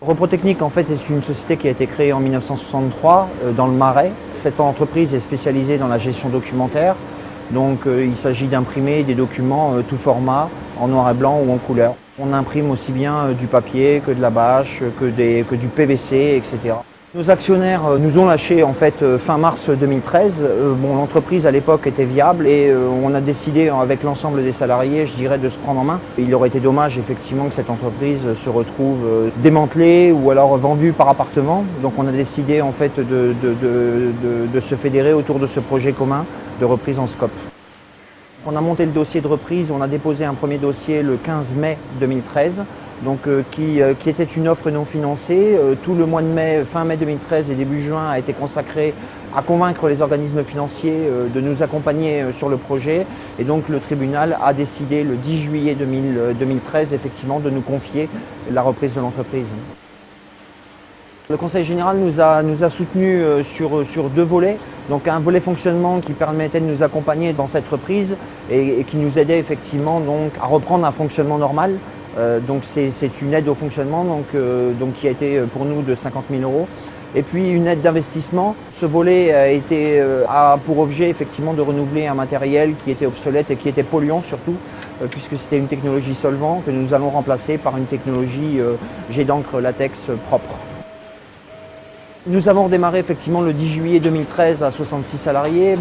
Reprotechnic en fait est une société qui a été créée en 1963 dans le Marais. Cette entreprise est spécialisée dans la gestion documentaire. Donc il s'agit d'imprimer des documents tout format, en noir et blanc ou en couleur. On imprime aussi bien du papier que de la bâche, que du PVC, etc. Nos actionnaires nous ont lâchés en fait fin mars 2013. L'entreprise à l'époque était viable et on a décidé avec l'ensemble des salariés, je dirais, de se prendre en main. Il aurait été dommage effectivement que cette entreprise se retrouve démantelée ou alors vendue par appartement. Donc on a décidé en fait de se fédérer autour de ce projet commun de reprise en scope. On a monté le dossier de reprise, on a déposé un premier dossier le 15 mai 2013. Donc, qui était une offre non financée. Tout le mois de mai, fin mai 2013 et début juin a été consacré à convaincre les organismes financiers de nous accompagner sur le projet. Et donc le tribunal a décidé le 10 juillet 2013 effectivement de nous confier la reprise de l'entreprise. Le Conseil général nous a soutenus sur deux volets. Donc un volet fonctionnement qui permettait de nous accompagner dans cette reprise et qui nous aidait effectivement donc, à reprendre un fonctionnement normal. Donc c'est une aide au fonctionnement donc qui a été pour nous de 50 000 €. Et puis une aide d'investissement. Ce volet a pour objet effectivement de renouveler un matériel qui était obsolète et qui était polluant surtout, puisque c'était une technologie solvant que nous allons remplacer par une technologie jet d'encre latex propre. Nous avons redémarré effectivement le 10 juillet 2013 à 66 salariés.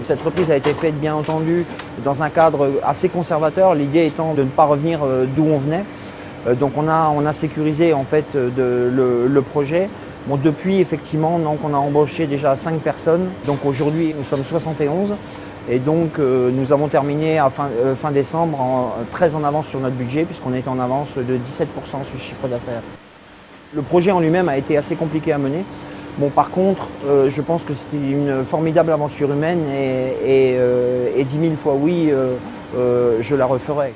Cette reprise a été faite bien entendu dans un cadre assez conservateur, l'idée étant de ne pas revenir d'où on venait. Donc on a sécurisé en fait le projet. Depuis effectivement donc, on a embauché déjà 5 personnes. Donc aujourd'hui nous sommes 71 et donc nous avons terminé à fin décembre très en avance sur notre budget puisqu'on est en avance de 17% sur le chiffre d'affaires. Le projet en lui-même a été assez compliqué à mener. Par contre, je pense que c'était une formidable aventure humaine et 10 000 fois oui, je la referai.